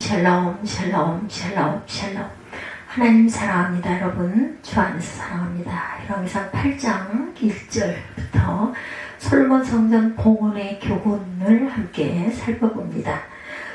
샬롬 샬롬 샬롬 샬롬. 하나님 사랑합니다. 여러분 주 안에서 사랑합니다. 열왕기상 8장 1절부터 솔로몬 성전 봉헌의 교훈을 함께 살펴봅니다.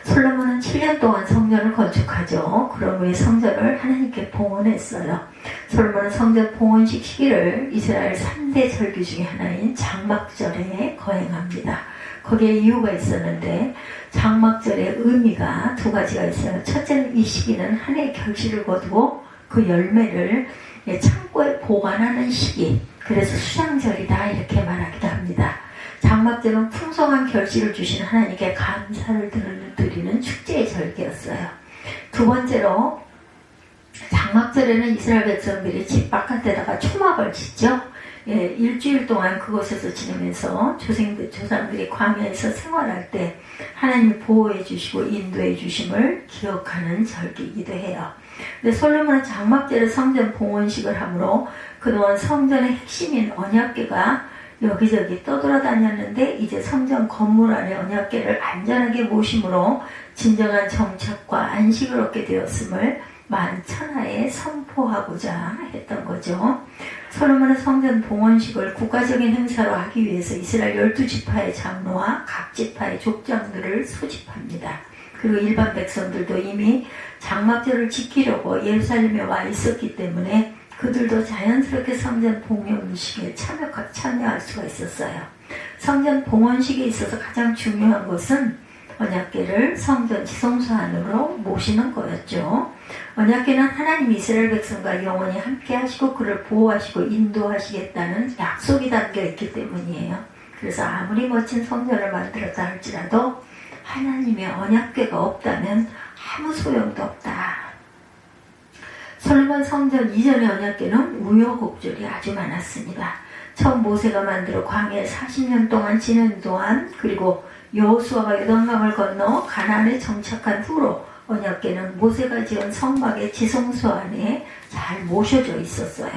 솔로몬은 7년 동안 성전을 건축하죠. 그런 후에 성전을 하나님께 봉헌했어요. 솔로몬은 성전 봉헌식 시기를 이스라엘 3대 절기 중에 하나인 장막절에 거행합니다. 거기에 이유가 있었는데 장막절의 의미가 두 가지가 있어요. 첫째는 이 시기는 한 해의 결실을 거두고 그 열매를 창고에 보관하는 시기, 그래서 수장절이다 이렇게 말하기도 합니다. 장막절은 풍성한 결실을 주신 하나님께 감사를 드리는 축제의 절기였어요. 두 번째로 장막절에는 이스라엘 백성들이 집 바깥에다가 초막을 짓죠. 일주일 동안 그곳에서 지내면서 조상들이 광야에서 생활할 때 하나님이 보호해 주시고 인도해 주심을 기억하는 절기이기도 해요. 근데 솔로몬은 장막절에 성전 봉헌식을 하므로 그동안 성전의 핵심인 언약궤가 여기저기 떠돌아다녔는데 이제 성전 건물 안에 언약궤를 안전하게 모심으로 진정한 정착과 안식을 얻게 되었음을 만천하에 선포하고자 했던 거죠. 솔로몬은 성전 봉헌식을 국가적인 행사로 하기 위해서 이스라엘 12지파의 장로와 각 지파의 족장들을 소집합니다. 그리고 일반 백성들도 이미 장막절을 지키려고 예루살렘에 와 있었기 때문에 그들도 자연스럽게 성전 봉헌식에 참여할 수가 있었어요. 성전 봉헌식에 있어서 가장 중요한 것은 언약궤를 성전 지성소 안으로 모시는 거였죠. 언약궤는 하나님이 이스라엘 백성과 영원히 함께 하시고 그를 보호하시고 인도하시겠다는 약속이 담겨 있기 때문이에요. 그래서 아무리 멋진 성전을 만들었다 할지라도 하나님의 언약궤가 없다면 아무 소용도 없다. 솔로몬 성전 이전의 언약궤는 우여곡절이 아주 많았습니다. 처음 모세가 만들어 광야에 40년 동안 지낸 동안, 그리고 여호수아가 요단강을 건너 가나안에 정착한 후로 언약궤는 모세가 지은 성막의 지성소 안에 잘 모셔져 있었어요.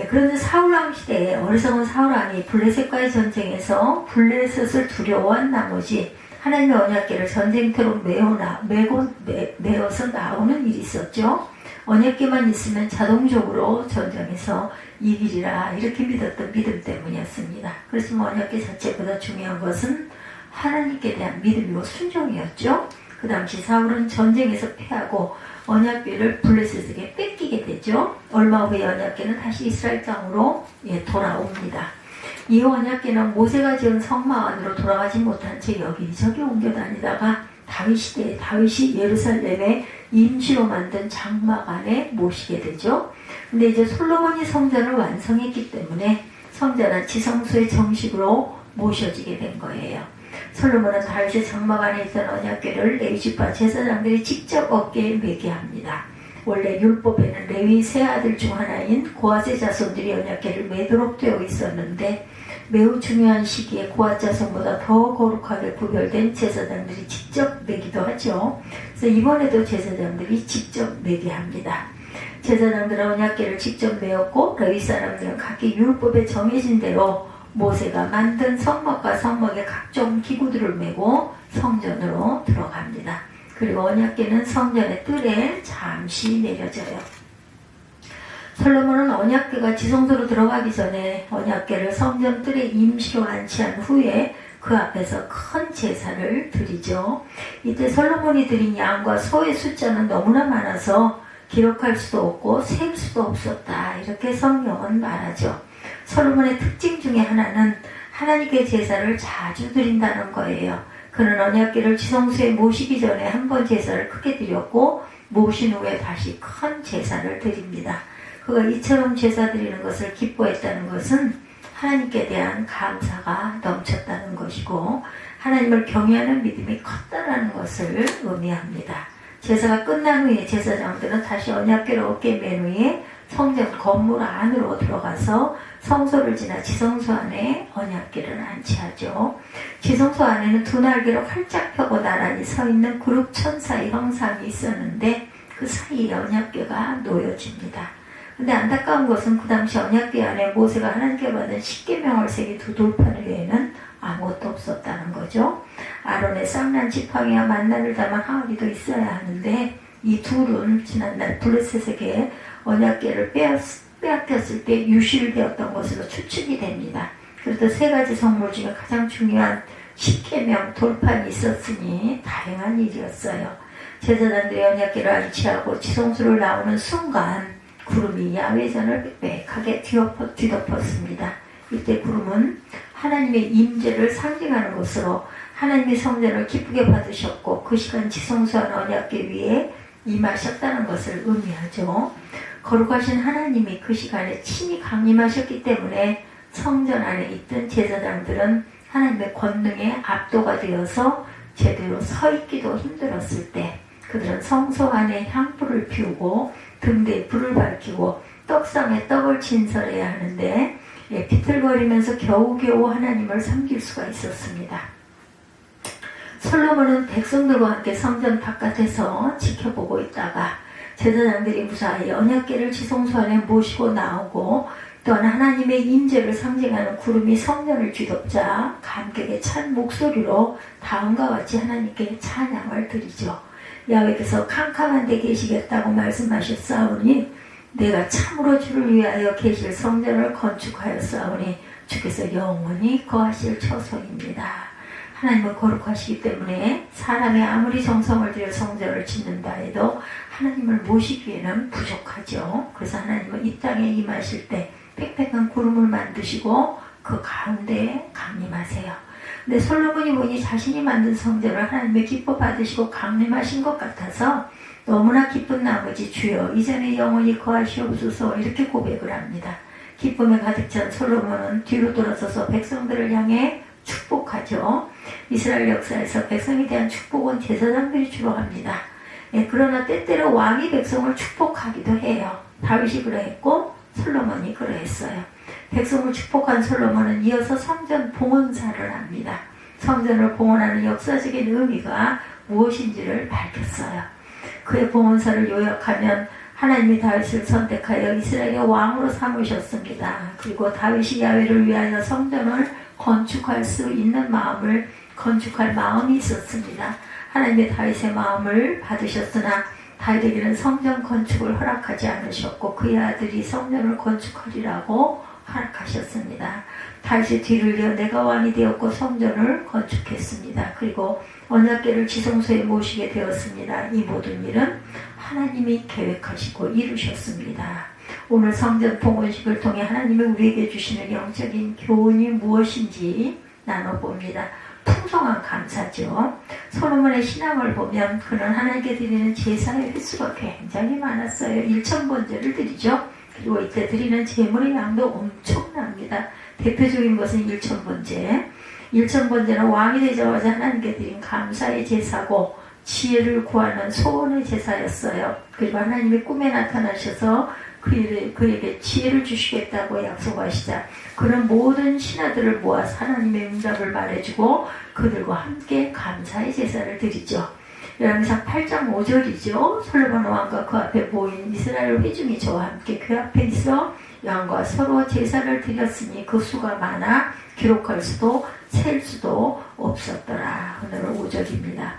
그런데 사울왕 시대에 어리석은 사울왕이 블레셋과의 전쟁에서 블레셋을 두려워한 나머지 하나님의 언약궤를 전쟁터로 메어서 나오는 일이 있었죠. 언약궤만 있으면 자동적으로 전쟁에서 이기리라 이렇게 믿었던 믿음 때문이었습니다. 그렇지만 언약궤 자체보다 중요한 것은 하나님께 대한 믿음이고 순종이었죠. 그 당시 사울은 전쟁에서 패하고 언약궤를 블레셋에게 뺏기게 되죠. 얼마 후에 언약궤는 다시 이스라엘 땅으로 돌아옵니다. 이 언약궤는 모세가 지은 성막 안으로 돌아가지 못한 채 여기저기 옮겨 다니다가 다윗 시대에 다윗이 예루살렘에 임시로 만든 장막 안에 모시게 되죠. 근데 이제 솔로몬이 성전을 완성했기 때문에 성전은 지성소에 정식으로 모셔지게 된 거예요. 솔로몬은 다윗의 장막 안에 있던 언약궤를 레위지파 제사장들이 직접 어깨에 매게 합니다. 원래 율법에는 레위 세 아들 중 하나인 고핫의 자손들이 언약궤를 매도록 되어 있었는데 매우 중요한 시기에 고핫 자손보다 더 거룩하게 구별된 제사장들이 직접 매기도 하죠. 그래서 이번에도 제사장들이 직접 매게 합니다. 제사장들은 언약궤를 직접 메었고 레위 사람들은 각기 율법에 정해진 대로 모세가 만든 성막과 성막의 각종 기구들을 메고 성전으로 들어갑니다. 그리고 언약궤는 성전의 뜰에 잠시 내려져요. 솔로몬은 언약궤가 지성소로 들어가기 전에 언약궤를 성전 뜰에 임시로 안치한 후에 그 앞에서 큰 제사를 드리죠. 이때 솔로몬이 드린 양과 소의 숫자는 너무나 많아서 기록할 수도 없고 셀 수도 없었다 이렇게 성경은 말하죠. 솔로몬의 특징 중에 하나는 하나님께 제사를 자주 드린다는 거예요. 그는 언약궤를 지성소에 모시기 전에 한 번 제사를 크게 드렸고 모신 후에 다시 큰 제사를 드립니다. 그가 이처럼 제사 드리는 것을 기뻐했다는 것은 하나님께 대한 감사가 넘쳤다는 것이고 하나님을 경외하는 믿음이 컸다는 것을 의미합니다. 제사가 끝난 후에 제사장들은 다시 언약궤를 어깨에 맨 후에 성전 건물 안으로 들어가서 성소를 지나 지성소 안에 언약궤를 안치하죠. 지성소 안에는 두 날개를 활짝 펴고 나란히 서 있는 그룹 천사의 형상이 있었는데 그 사이에 언약궤가 놓여집니다. 근데 안타까운 것은 그 당시 언약궤 안에 모세가 하나님께 받은 십계명을 새긴 두 돌판 외에는 아무것도 없었다는 거죠. 아론의 쌍난 지팡이와 만나를 담은 항아리도 있어야 하는데 이 둘은 지난날 블레셋에게 언약궤를 빼앗겼을 때 유실되었던 것으로 추측이 됩니다. 그래도 세 가지 성물 중에 가장 중요한 10계명 돌판이 있었으니 다행한 일이었어요. 제사장들이 언약궤를 안치하고 지성소를 나오는 순간 구름이 야외전을 빽빽하게 뒤덮었습니다. 이때 구름은 하나님의 임재를 상징하는 것으로 하나님의 성전을 기쁘게 받으셨고 그 시간 지성소한 언약궤 위에 임하셨다는 것을 의미하죠. 거룩하신 하나님이 그 시간에 친히 강림하셨기 때문에 성전 안에 있던 제사장들은 하나님의 권능에 압도가 되어서 제대로 서 있기도 힘들었을 때 그들은 성소 안에 향불을 피우고 등대에 불을 밝히고 떡상에 떡을 진설해야 하는데 비틀거리면서 겨우겨우 하나님을 섬길 수가 있었습니다. 솔로몬은 백성들과 함께 성전 바깥에서 지켜보고 있다가 제사장들이 무사히 언약궤를 지성소 안에 모시고 나오고 또한 하나님의 임재를 상징하는 구름이 성전을 뒤덮자 감격에 찬 목소리로 다음과 같이 하나님께 찬양을 드리죠. 야훼께서 캄캄한 데 계시겠다고 말씀하셨사오니 내가 참으로 주를 위하여 계실 성전을 건축하였사오니 주께서 영원히 거하실 처소입니다. 하나님은 거룩하시기 때문에 사람이 아무리 정성을 들여 성전을 짓는다 해도 하나님을 모시기에는 부족하죠. 그래서 하나님은 이 땅에 임하실 때 빽빽한 구름을 만드시고 그 가운데에 강림하세요. 근데 솔로몬이 보니 자신이 만든 성전을 하나님의 기뻐 받으시고 강림하신 것 같아서 너무나 기쁜 나머지 주여 이전에 영원히 거하시옵소서 이렇게 고백을 합니다. 기쁨에 가득 찬 솔로몬은 뒤로 돌아서서 백성들을 향해 축복하죠. 이스라엘 역사에서 백성에 대한 축복은 제사장들이 주로 합니다. 그러나 때때로 왕이 백성을 축복하기도 해요. 다윗이 그러했고 솔로몬이 그러했어요. 백성을 축복한 솔로몬은 이어서 성전 봉헌사를 합니다. 성전을 봉헌하는 역사적인 의미가 무엇인지를 밝혔어요. 그의 봉헌사를 요약하면 하나님이 다윗을 선택하여 이스라엘의 왕으로 삼으셨습니다. 그리고 다윗이 야훼를 위하여 성전을 건축할 수 있는 마음을 건축할 마음이 있었습니다. 하나님의 다윗의 마음을 받으셨으나 다윗에게는 성전 건축을 허락하지 않으셨고 그의 아들이 성전을 건축하리라고 허락하셨습니다. 다윗이 뒤를 이어 내가 왕이 되었고 성전을 건축했습니다. 그리고 언약궤를 지성소에 모시게 되었습니다. 이 모든 일은 하나님이 계획하시고 이루셨습니다. 오늘 성전 봉헌식을 통해 하나님이 우리에게 주시는 영적인 교훈이 무엇인지 나눠봅니다. 풍성한 감사죠. 솔로몬의 신앙을 보면 그는 하나님께 드리는 제사의 횟수가 굉장히 많았어요. 1000번제를 드리죠. 그리고 이때 드리는 제물의 양도 엄청납니다. 대표적인 것은 1000번제. 1000번제는 왕이 되자마자 하나님께 드린 감사의 제사고 지혜를 구하는 소원의 제사였어요. 그리고 하나님이 꿈에 나타나셔서 그에게 지혜를 주시겠다고 약속하시자 그는 모든 신하들을 모아서 하나님의 응답을 말해주고 그들과 함께 감사의 제사를 드리죠. 열왕기상 8장 5절이죠. 솔로몬 왕과 그 앞에 모인 이스라엘 회중이 저와 함께 그 앞에 있어 왕과 서로 제사를 드렸으니 그 수가 많아 기록할 수도 셀 수도 없었더라. 오늘은 5절입니다.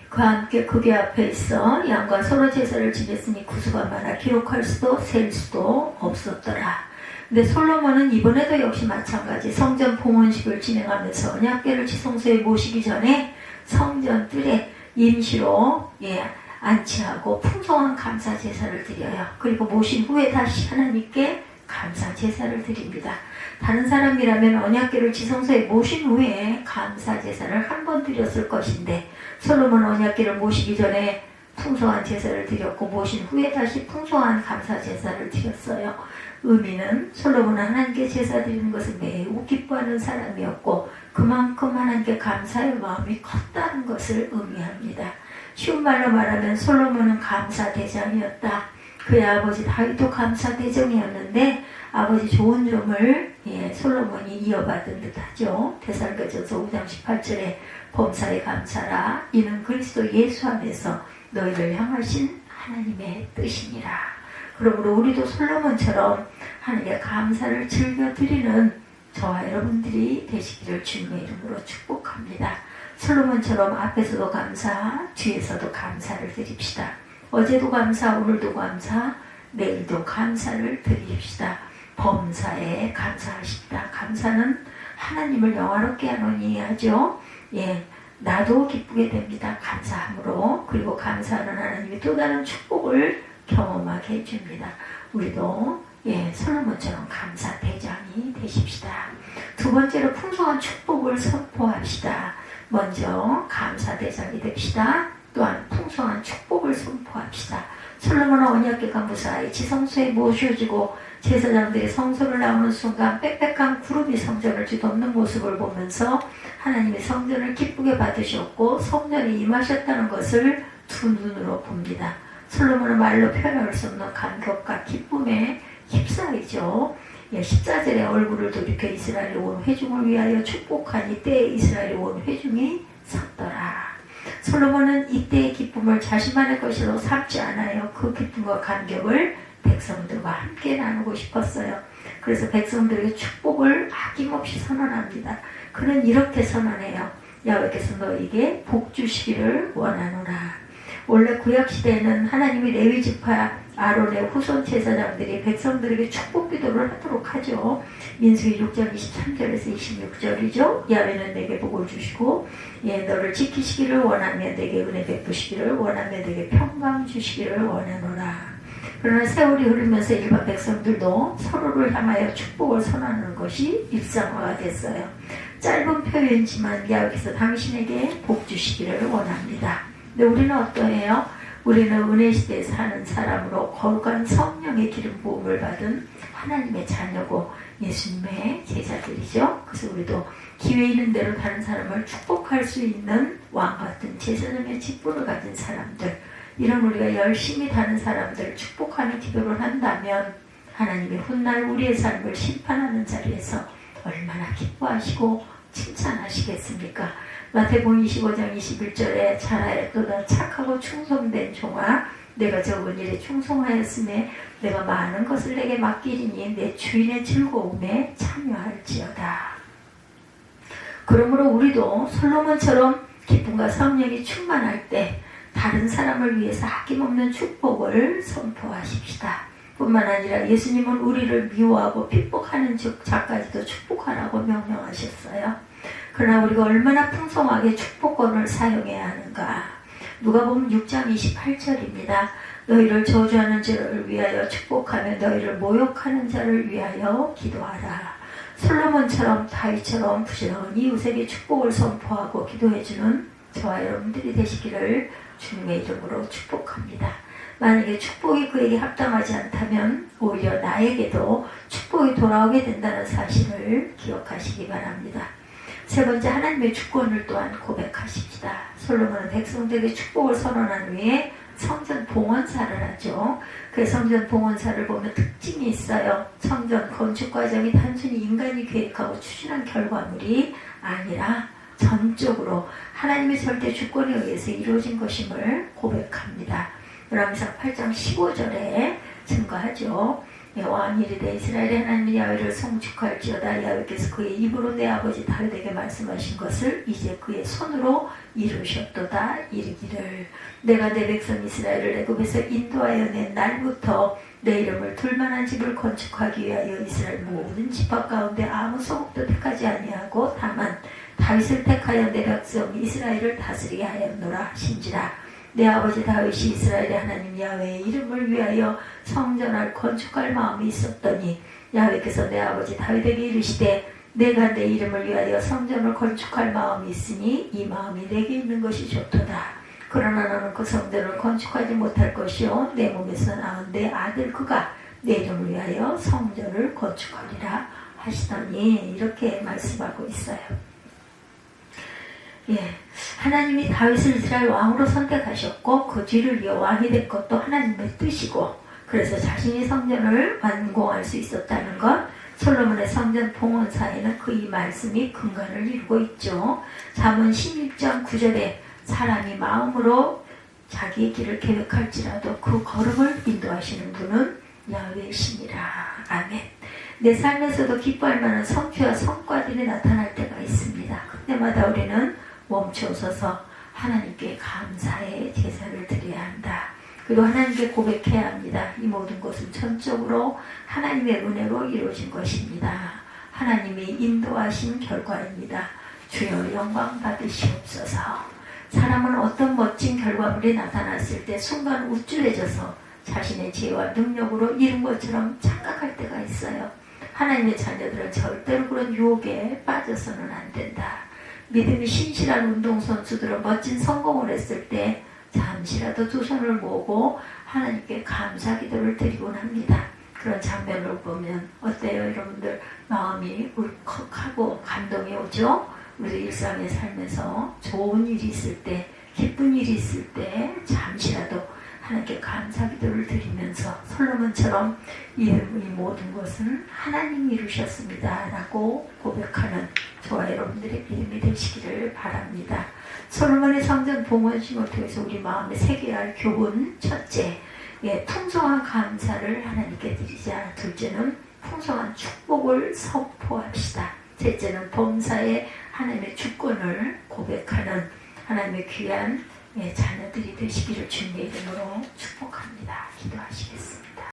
그와 함께 그게 앞에 있어 양과 서로 제사를 지냈으니 그 수가 많아 기록할 수도 셀 수도 없었더라. 근데 솔로몬은 이번에도 역시 마찬가지 성전 봉헌식을 진행하면서 언약궤를 지성소에 모시기 전에 성전 뜰에 임시로 안치하고 풍성한 감사 제사를 드려요. 그리고 모신 후에 다시 하나님께 감사 제사를 드립니다. 다른 사람이라면 언약궤를 지성소에 모신 후에 감사 제사를 한 번 드렸을 것인데 솔로몬 언약궤를 모시기 전에 풍성한 제사를 드렸고 모신 후에 다시 풍성한 감사 제사를 드렸어요. 의미는 솔로몬은 하나님께 제사 드리는 것을 매우 기뻐하는 사람이었고 그만큼 하나님께 감사의 마음이 컸다는 것을 의미합니다. 쉬운 말로 말하면 솔로몬은 감사 대장이었다. 그의 아버지 다윗도 감사 대장이었는데 아버지 좋은 점을 솔로몬이 이어받은 듯하죠. 데살로니가전서 5장 18절에 범사에 감사라 이는 그리스도 예수 안에서 너희를 향하신 하나님의 뜻이니라. 그러므로 우리도 솔로몬처럼 하나님께 감사를 즐겨 드리는 저와 여러분들이 되시기를 주님의 이름으로 축복합니다. 솔로몬처럼 앞에서도 감사, 뒤에서도 감사를 드립시다. 어제도 감사, 오늘도 감사, 내일도 감사를 드립시다. 범사에 감사하십니다. 감사는 하나님을 영화롭게 하노니 하죠. 예, 나도 기쁘게 됩니다. 감사함으로. 그리고 감사하는 하나님이 또 다른 축복을 경험하게 해줍니다. 우리도 솔로몬처럼 감사 대장이 되십시다. 두 번째로 풍성한 축복을 선포합시다. 먼저 감사 대장이 됩시다. 또한 풍성한 축복을 선포합시다. 솔로몬은 언약궤가 무사히 지성소에 모셔지고 제사장들이 성소를 나오는 순간 빽빽한 구름이 성전을 뒤덮는 모습을 보면서 하나님이 성전을 기쁘게 받으셨고 성전에 임하셨다는 것을 두 눈으로 봅니다. 솔로몬은 말로 표현할 수 없는 감격과 기쁨에 휩싸이죠. 14절에 얼굴을 돌이켜 이스라엘의 온 회중을 위하여 축복하니 때에 이스라엘의 온 회중이 섰더라. 솔로몬은 이때의 기쁨을 자신만의 것으로 삼지 않아요. 그 기쁨과 감격을 백성들과 함께 나누고 싶었어요. 그래서 백성들에게 축복을 아낌없이 선언합니다. 그는 이렇게 선언해요. 야훼께서 너에게 복 주시기를 원하노라. 원래 구약시대에는 하나님이 레위 지파 아론의 후손 제사장들이 백성들에게 축복 기도를 하도록 하죠. 민수기 6장 23절에서 26절이죠. 야훼는 내게 복을 주시고 너를 지키시기를 원하며 내게 은혜 베푸시기를 원하며 내게 평강 주시기를 원하노라. 그러나 세월이 흐르면서 일반 백성들도 서로를 향하여 축복을 선언하는 것이 일상화가 됐어요. 짧은 표현이지만 야훼께서 당신에게 복 주시기를 원합니다. 근데 우리는 어떠해요? 우리는 은혜시대에 사는 사람으로 거룩한 성령의 기름 부음을 받은 하나님의 자녀고 예수님의 제자들이죠. 그래서 우리도 기회 있는 대로 다른 사람을 축복할 수 있는 왕같은 제사장의 직분을 가진 사람들, 이런 우리가 열심히 다른 사람들을 축복하는 기도를 한다면 하나님이 훗날 우리의 삶을 심판하는 자리에서 얼마나 기뻐하시고 칭찬하시겠습니까? 마태복음 25장 21절에 잘하였도다 착하고 충성된 종아, 내가 적은 일에 충성하였음에 내가 많은 것을 내게 맡기리니 내 주인의 즐거움에 참여할지어다. 그러므로 우리도 솔로몬처럼 기쁨과 성령이 충만할 때 다른 사람을 위해서 아낌없는 축복을 선포하십시다. 뿐만 아니라 예수님은 우리를 미워하고 핍박하는 자까지도 축복하라고 명령하셨어요. 그러나 우리가 얼마나 풍성하게 축복권을 사용해야 하는가. 누가복음 6장 28절입니다. 너희를 저주하는 자를 위하여 축복하며 너희를 모욕하는 자를 위하여 기도하라. 솔로몬처럼 다윗처럼 부지런히 이웃에게 축복을 선포하고 기도해주는 저와 여러분들이 되시기를 주님의 이름으로 축복합니다. 만약에 축복이 그에게 합당하지 않다면 오히려 나에게도 축복이 돌아오게 된다는 사실을 기억하시기 바랍니다. 세 번째, 하나님의 주권을 또한 고백하십시다. 솔로몬은 백성들에게 축복을 선언한 후에 성전 봉헌사를 하죠. 그 성전 봉헌사를 보면 특징이 있어요. 성전 건축 과정이 단순히 인간이 계획하고 추진한 결과물이 아니라 전적으로 하나님의 절대 주권에 의해서 이루어진 것임을 고백합니다. 열왕기상 8장 15절에 증거하죠. 왕이 이르되 이스라엘의 하나님 야훼를 송축할지어다. 야훼께서 그의 입으로 내 아버지 다윗에게 말씀하신 것을 이제 그의 손으로 이루셨도다. 이르기를 내가 내 백성 이스라엘을 애굽에서 인도하여 낸 날부터 내 이름을 둘만한 집을 건축하기 위하여 이스라엘 모든 지파 가운데 아무 소목도 택하지 아니하고 다만 다윗을 택하여 내 백성 이스라엘을 다스리게 하였노라 하신지라. 내 아버지 다윗이 이스라엘의 하나님 야훼의 이름을 위하여 성전을 건축할 마음이 있었더니 야훼께서 내 아버지 다윗에게 이르시되 내가 내 이름을 위하여 성전을 건축할 마음이 있으니 이 마음이 내게 있는 것이 좋도다. 그러나 너는 그 성전을 건축하지 못할 것이요 내 몸에서 낳은 내 아들 그가 내 이름을 위하여 성전을 건축하리라 하시더니 이렇게 말씀하고 있어요. 하나님이 다윗을 이스라엘 왕으로 선택하셨고 그 뒤를 이어 왕이 된 것도 하나님의 뜻이고 그래서 자신이 성전을 완공할 수 있었다는 것, 솔로몬의 성전 봉헌사에는 그 이 말씀이 근간을 이루고 있죠. 잠언 16장 9절에 사람이 마음으로 자기의 길을 계획할지라도 그 걸음을 인도하시는 분은 야훼시니라. 아멘. 내 삶에서도 기뻐할 만한 성취와 성과들이 나타날 때가 있습니다. 그때마다 우리는 멈춰서서 하나님께 감사의 제사를 드려야 한다. 그리고 하나님께 고백해야 합니다. 이 모든 것은 전적으로 하나님의 은혜로 이루어진 것입니다. 하나님이 인도하신 결과입니다. 주여 영광 받으시옵소서. 사람은 어떤 멋진 결과물이 나타났을 때 순간 우쭐해져서 자신의 지혜와 능력으로 이룬 것처럼 착각할 때가 있어요. 하나님의 자녀들은 절대로 그런 유혹에 빠져서는 안 된다. 믿음이 신실한 운동선수들은 멋진 성공을 했을 때 잠시라도 두 손을 모으고 하나님께 감사 기도를 드리곤 합니다. 그런 장면을 보면 어때요 여러분들? 마음이 울컥하고 감동이 오죠? 우리 일상의 삶에서 좋은 일이 있을 때, 기쁜 일이 있을 때 잠시라도 하나님께 감사 기도를 드리면서 솔로몬처럼 이 모든 것은 하나님이 이루셨습니다 라고 고백하는 저와 여러분들의 믿음이 되시기를 바랍니다. 솔로몬의 성전 봉헌식을 통해서 우리 마음에 새겨야 할 교훈, 첫째, 풍성한 감사를 하나님께 드리자. 둘째는 풍성한 축복을 선포합시다. 셋째는 범사에 하나님의 주권을 고백하는 하나님의 귀한 자녀들이 되시기를 주님의 이름으로 축복합니다. 기도하시겠습니다.